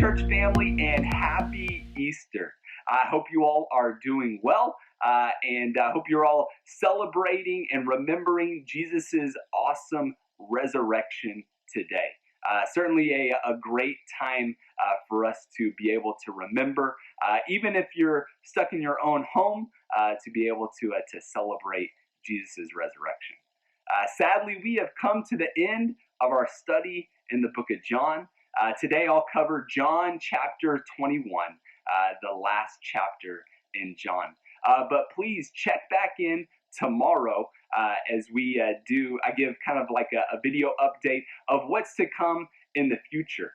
church family, and happy Easter. I hope you all are doing well, and I hope you're all celebrating and remembering Jesus' awesome resurrection today. Certainly a great time for us to be able to remember, even if you're stuck in your own home, to be able to celebrate Jesus' resurrection. Sadly, we have come to the end of our study in the book of John. Today I'll cover John chapter 21, the last chapter in John. But please check back in tomorrow as I give kind of like a video update of what's to come in the future.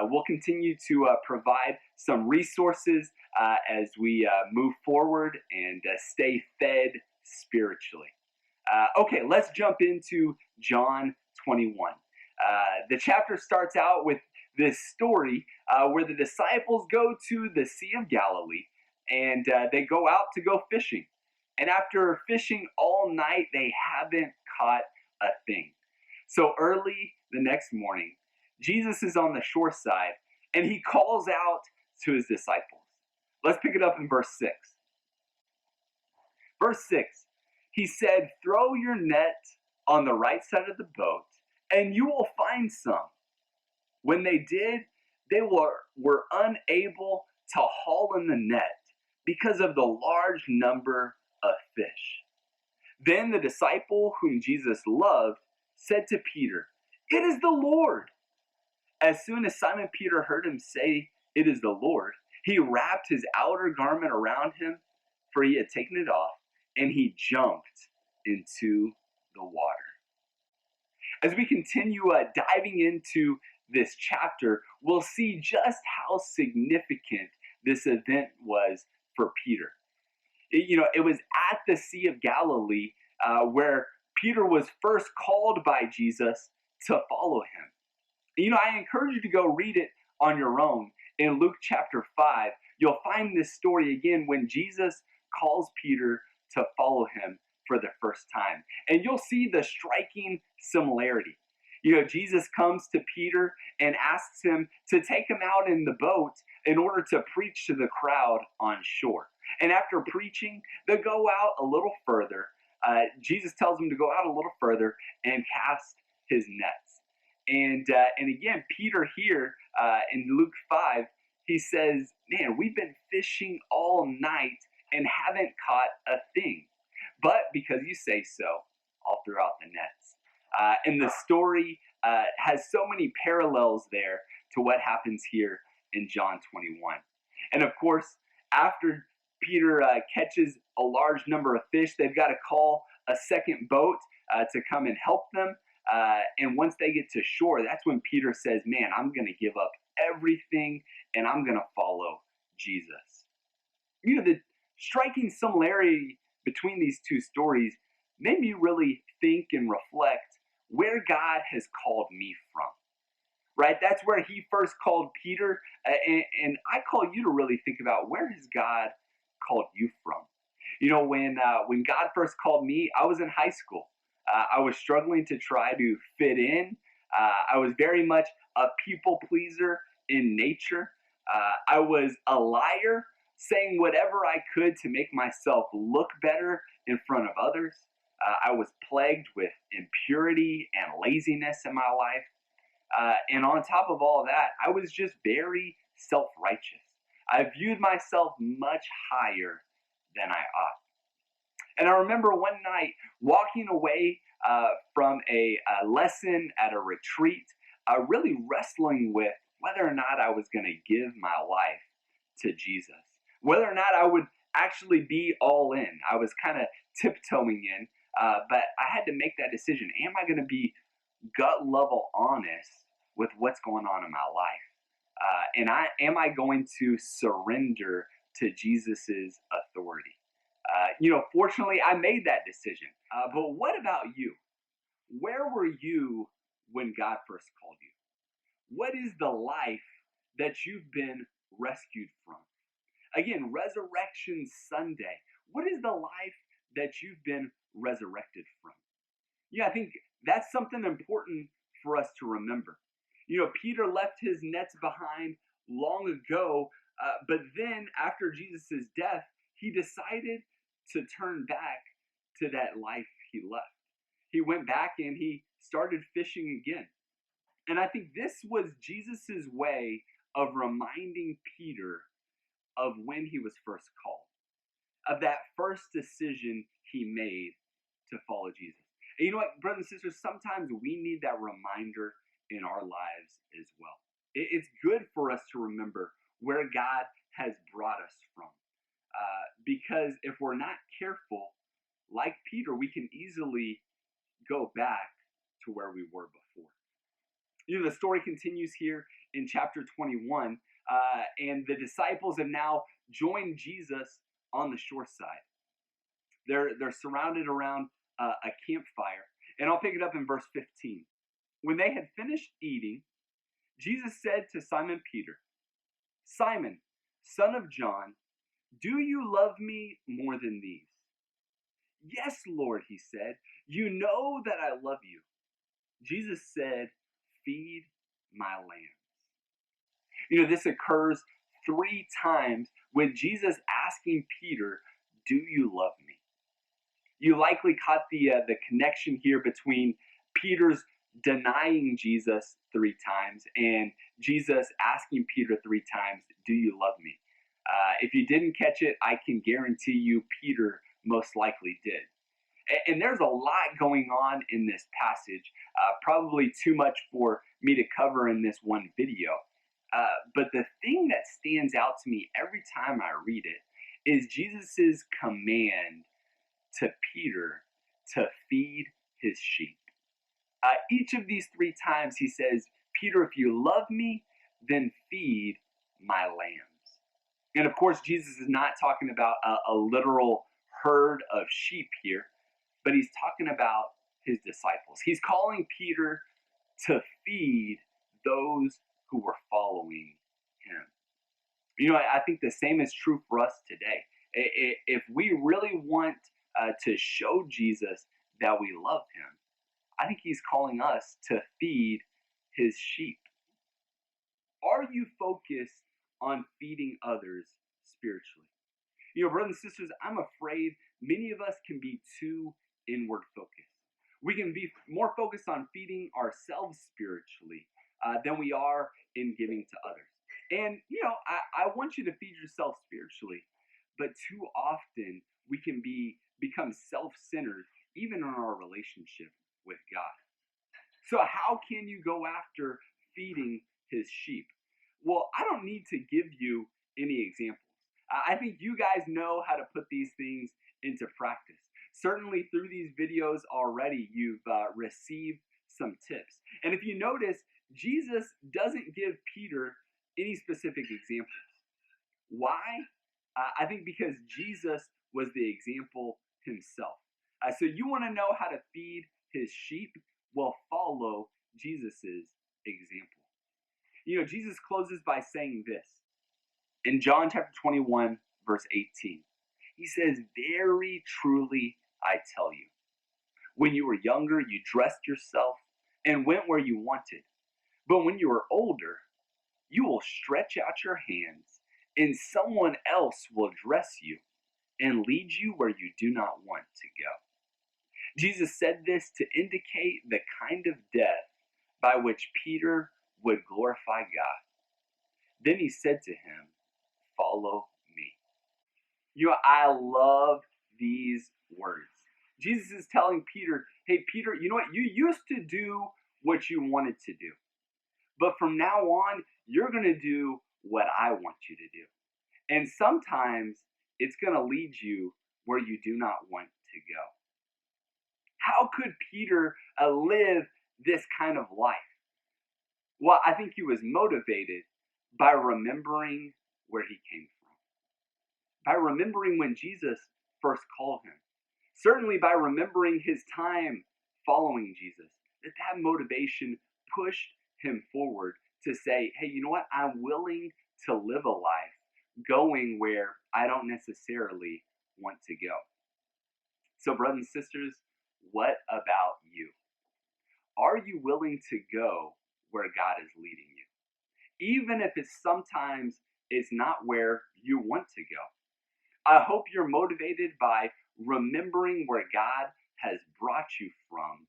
We'll continue to provide some resources as we move forward and stay fed spiritually. Okay, let's jump into John 21. The chapter starts out with this story where the disciples go to the Sea of Galilee and they go out to go fishing. And after fishing all night, they haven't caught a thing. So early the next morning, Jesus is on the shore side and he calls out to his disciples. Let's pick it up in verse 6. Verse 6, he said, "Throw your net on the right side of the boat and you will find some." When they did, they were unable to haul in the net because of the large number of fish. Then the disciple whom Jesus loved said to Peter, "It is the Lord." As soon as Simon Peter heard him say, "It is the Lord," he wrapped his outer garment around him, for he had taken it off, and he jumped into the water. As we continue diving into this chapter, we'll see just how significant this event was for Peter. It was at the Sea of Galilee where Peter was first called by Jesus to follow him. I encourage you to go read it on your own. In Luke chapter 5, you'll find this story again when Jesus calls Peter to follow him for the first time. And you'll see the striking similarity. Jesus comes to Peter and asks him to take him out in the boat in order to preach to the crowd on shore. And after preaching, they go out a little further. Jesus tells him to go out a little further and cast his nets. And again, Peter here in Luke 5, he says, "Man, we've been fishing all night and haven't caught a thing. But because you say so, I'll throw out the nets." And the story has so many parallels there to what happens here in John 21. And of course, after Peter catches a large number of fish, they've got to call a second boat to come and help them. And once they get to shore, that's when Peter says, "Man, I'm going to give up everything and I'm going to follow Jesus." The striking similarity between these two stories made me really think and reflect where God has called me from. Right? That's where he first called Peter. And I call you to really think about, where has God called you from? When God first called me, I was in high school. I was struggling to try to fit in. I was very much a people pleaser in nature. I was a liar, saying whatever I could to make myself look better in front of others. I was plagued with impurity and laziness in my life. And on top of all that, I was just very self-righteous. I viewed myself much higher than I ought. And I remember one night walking away from a lesson at a retreat, really wrestling with whether or not I was going to give my life to Jesus, whether or not I would actually be all in. I was kind of tiptoeing in, but I had to make that decision. Am I going to be gut level honest with what's going on in my life? And am I going to surrender to Jesus's authority? Fortunately, I made that decision. But what about you? Where were you when God first called you? What is the life that you've been rescued from? Again, Resurrection Sunday. What is the life that you've been resurrected from? I think that's something important for us to remember. Peter left his nets behind long ago, but then after Jesus' death, he decided to turn back to that life he left. He went back and he started fishing again. And I think this was Jesus' way of reminding Peter of when he was first called, of that first decision he made to follow Jesus. And you know what, brothers and sisters, sometimes we need that reminder in our lives as well. It's good for us to remember where God has brought us from. Because if we're not careful, like Peter, we can easily go back to where we were before. The story continues here in chapter 21, and the disciples have now joined Jesus on the shore side. They're surrounded around a campfire, and I'll pick it up in verse 15. When they had finished eating, Jesus said to Simon Peter, "Simon, son of John, do you love me more than these?" "Yes, Lord," he said. "You know that I love you." Jesus said, "Feed my lambs." This occurs 3 times with Jesus asking Peter, "Do you love me?" You likely caught the connection here between Peter's denying Jesus 3 times and Jesus asking Peter 3 times, "Do you love me?" If you didn't catch it, I can guarantee you Peter most likely did. And there's a lot going on in this passage, probably too much for me to cover in this one video. But the thing that stands out to me every time I read it is Jesus' command to Peter to feed his sheep. Each of these 3 times he says, "Peter, if you love me, then feed my lambs." And of course, Jesus is not talking about a literal herd of sheep here, but he's talking about his disciples. He's calling Peter to feed those who were following him. I think the same is true for us today. If we really want to show Jesus that we love him, I think he's calling us to feed his sheep. Are you focused on feeding others spiritually? Brothers and sisters, I'm afraid many of us can be too inward focused. We can be more focused on feeding ourselves spiritually than we are in giving to others. And, I want you to feed yourself spiritually, but too often we can become self-centered even in our relationship with God. So how can you go after feeding his sheep? Well, I don't need to give you any examples. I think you guys know how to put these things into practice. Certainly through these videos already, you've received some tips. And if you notice, Jesus doesn't give Peter any specific examples. Why? I think because Jesus was the example himself. So you want to know how to feed his sheep? Well, follow Jesus's example. Jesus closes by saying this. In John chapter 21, verse 18, he says, "Very truly I tell you, when you were younger, you dressed yourself and went where you wanted. But when you are older, you will stretch out your hands, and someone else will dress you and lead you where you do not want to go." Jesus said this to indicate the kind of death by which Peter would glorify God. Then he said to him, "Follow me." I love these words. Jesus is telling Peter, "Hey, Peter, you know what? You used to do what you wanted to do. But from now on, you're going to do what I want you to do. And sometimes it's going to lead you where you do not want to go." How could Peter live this kind of life? Well, I think he was motivated by remembering where he came from, by remembering when Jesus first called him, certainly by remembering his time following Jesus. That motivation pushed him forward to say, "Hey, you know what? I'm willing to live a life going where I don't necessarily want to go." So, brothers and sisters, what about you? Are you willing to go where God is leading you, even if it's sometimes it's not where you want to go. I hope you're motivated by remembering where God has brought you from,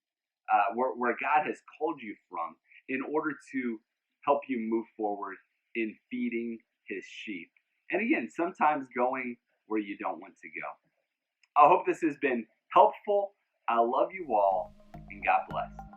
where God has called you from, in order to help you move forward in feeding his sheep. And again, sometimes going where you don't want to go. I hope this has been helpful. I love you all, and God bless.